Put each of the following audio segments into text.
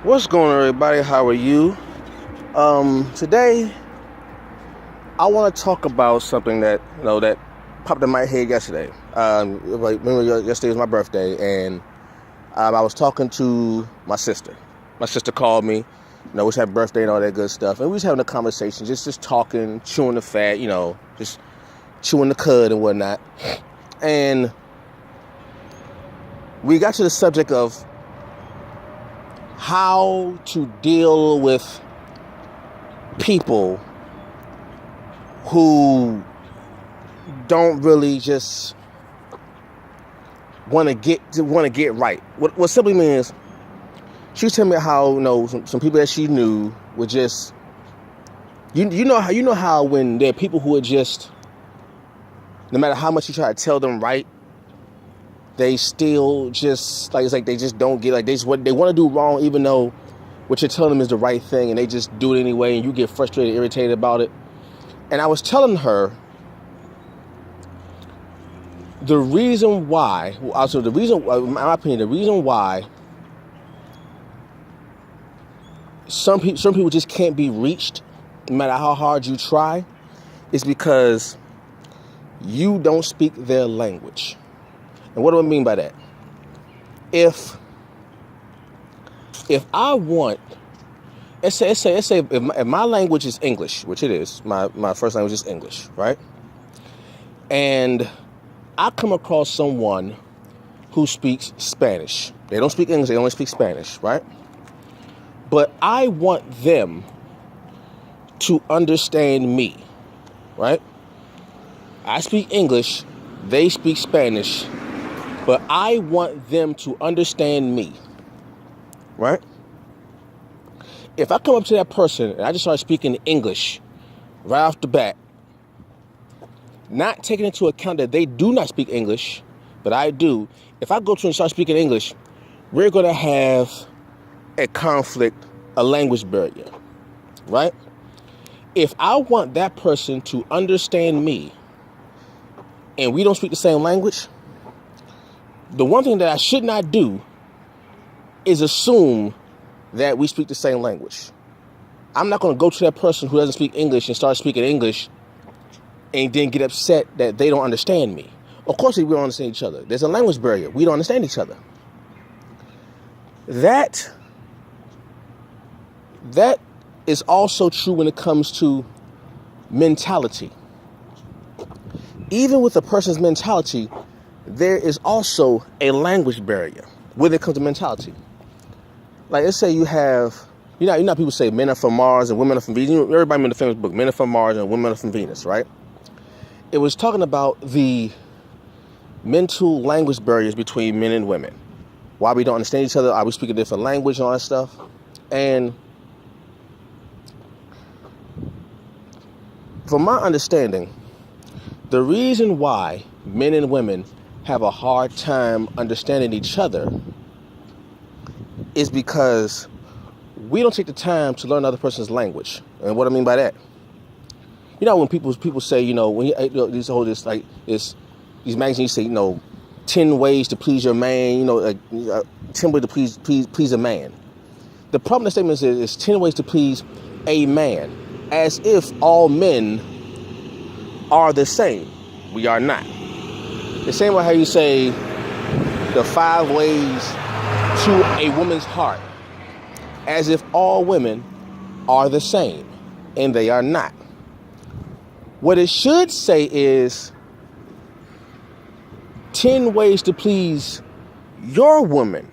What's going on, everybody? How are you? Today I want to talk about something that popped in my head yesterday. Remember yesterday was my birthday, and I was talking to my sister. My sister called me. We was having birthday and all that good stuff, and we was having a conversation, just talking, chewing the fat, just chewing the cud and whatnot. And we got to the subject of how to deal with people who don't really just want to get right. What simply means, she was telling me how some people that she knew were just you know how when there are people who are just, no matter how much you try to tell them right, they still just it's like they just don't get, like they want to do wrong even though what you're telling them is the right thing, and they just do it anyway, and you get frustrated, irritated about it. And I was telling her the reason why, in my opinion, the reason why some people just can't be reached, no matter how hard you try, is because you don't speak their language. And what do I mean by that? If I want, let's say if my language is English, which it is, my first language is English, right? And I come across someone who speaks Spanish. They don't speak English, they only speak Spanish, right? But I want them to understand me, right? I speak English, they speak Spanish, but I want them to understand me, right? If I come up to that person and I just start speaking English right off the bat, not taking into account that they do not speak English, but I do, if I go to and start speaking English, we're going to have a conflict, a language barrier, right? If I want that person to understand me and we don't speak the same language, the one thing that I should not do is assume that we speak the same language. I'm not going to go to that person who doesn't speak English and start speaking English and then get upset that they don't understand me. Of course, we don't understand each other. There's a language barrier. We don't understand each other. That is also true when it comes to mentality. Even with a person's mentality, there is also a language barrier when it comes to mentality. Like, let's say you have, people say men are from Mars and women are from Venus. Everybody in the famous book, Men Are From Mars and Women Are From Venus, right? It was talking about the mental language barriers between men and women. Why we don't understand each other, why we speak a different language and all that stuff. And from my understanding, the reason why men and women have a hard time understanding each other is because we don't take the time to learn another person's language. And what I mean by that, when people say, when these magazines say, 10 ways to please your man, 10 ways to please a man. The problem with that statement is 10 ways to please a man, as if all men are the same. We are not. The same way how you say the 5 ways to a woman's heart, as if all women are the same, and they are not. What it should say is 10 ways to please your woman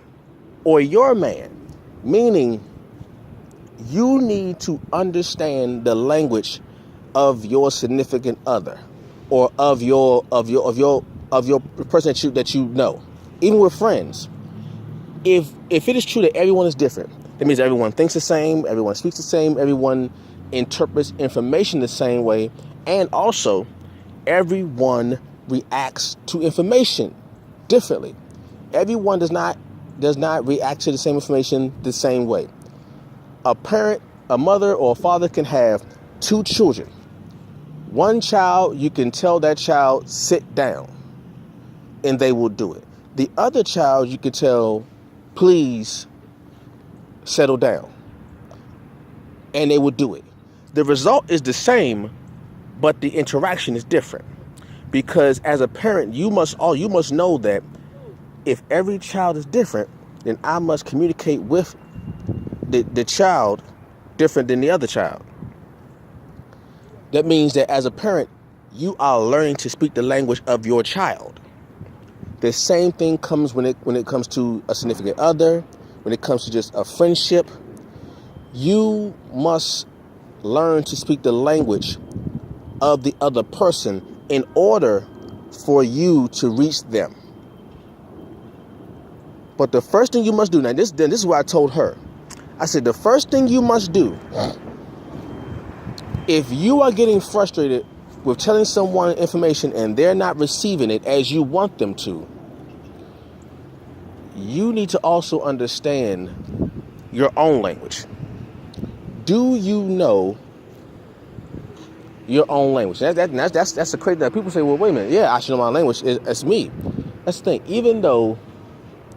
or your man, meaning you need to understand the language of your significant other or of your person that you know, even with friends. If it is true that everyone is different, that means everyone thinks the same, everyone speaks the same, everyone interprets information the same way, and also everyone reacts to information differently. Everyone does not react to the same information the same way. A parent, a mother or a father can have 2 children. One child, you can tell that child, sit down, and they will do it. The other child, you can tell, please settle down. And they will do it. The result is the same, but the interaction is different. Because as a parent, you must know that if every child is different, then I must communicate with the child different than the other child. That means that as a parent, you are learning to speak the language of your child. The same thing comes when it comes to a significant other, when it comes to just a friendship. You must learn to speak the language of the other person in order for you to reach them. But the first thing you must do, this is what I told her. I said, the first thing you must do, if you are getting frustrated with telling someone information and they're not receiving it as you want them to, you need to also understand your own language. Do you know your own language? That's the crazy that people say, well, wait a minute. Yeah, I should know my language. It's me. That's the thing. Even though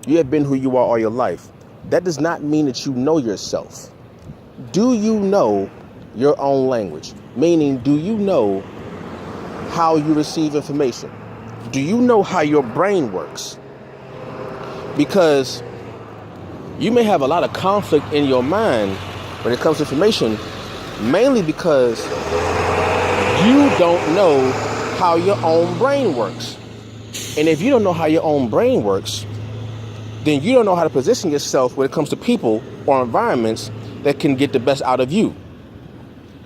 you have been who you are all your life, that does not mean that you know yourself. Do you know your own language? Meaning, do you know how you receive information? Do you know how your brain works? Because you may have a lot of conflict in your mind when it comes to information, mainly because you don't know how your own brain works. And if you don't know how your own brain works, then you don't know how to position yourself when it comes to people or environments that can get the best out of you.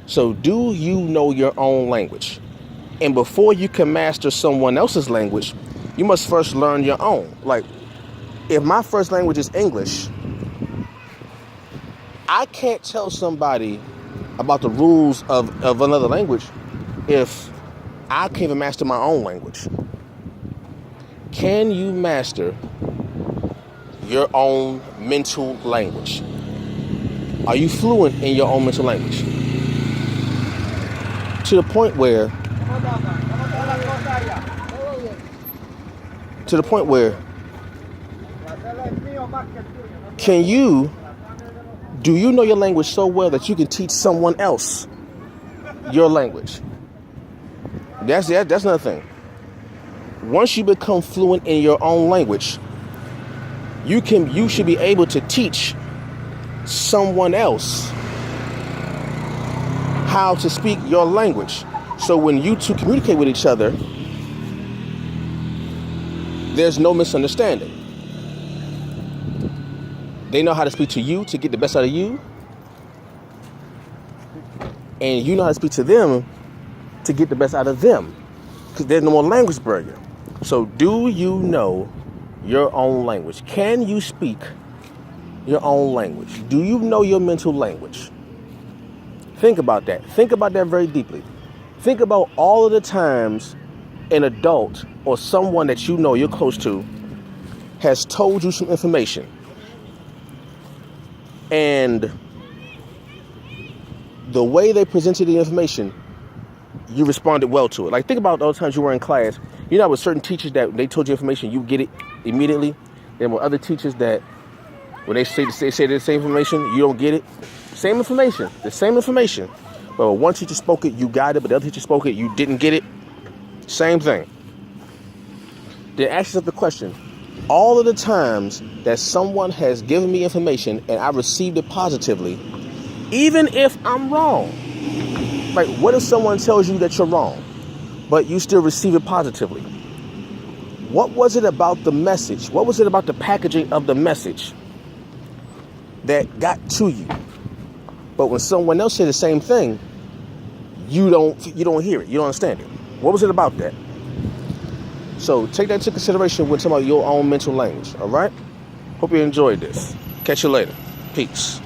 So do you know your own language? And before you can master someone else's language, you must first learn your own. Like, if my first language is English, I can't tell somebody about the rules of another language if I can't even master my own language. Can you master your own mental language? Are you fluent in your own mental language? To the point where do you know your language so well that you can teach someone else your language? That's another thing. Once you become fluent in your own language, you should be able to teach someone else how to speak your language. So when you two communicate with each other, there's no misunderstanding. They know how to speak to you to get the best out of you, and you know how to speak to them to get the best out of them, because there's no more language barrier. So do you know your own language? Can you speak your own language? Do you know your mental language? Think about that. Think about that very deeply. Think about all of the times an adult or someone that you know you're close to has told you some information, and the way they presented the information, you responded well to it. Like, think about all the times you were in class. You know, with certain teachers that they told you information, you get it immediately. Then with other teachers that when they say the same information, you don't get it. Same information, the same information. But when one teacher spoke it, you got it. But the other teacher spoke it, you didn't get it. Same thing. Then ask yourself the question: all of the times that someone has given me information and I received it positively, even if I'm wrong. Like, what if someone tells you that you're wrong, but you still receive it positively? What was it about the message? What was it about the packaging of the message that got to you? But when someone else said the same thing, you don't hear it. You don't understand it. What was it about that? So take that into consideration when talking about your own mental language. All right? Hope you enjoyed this. Catch you later. Peace.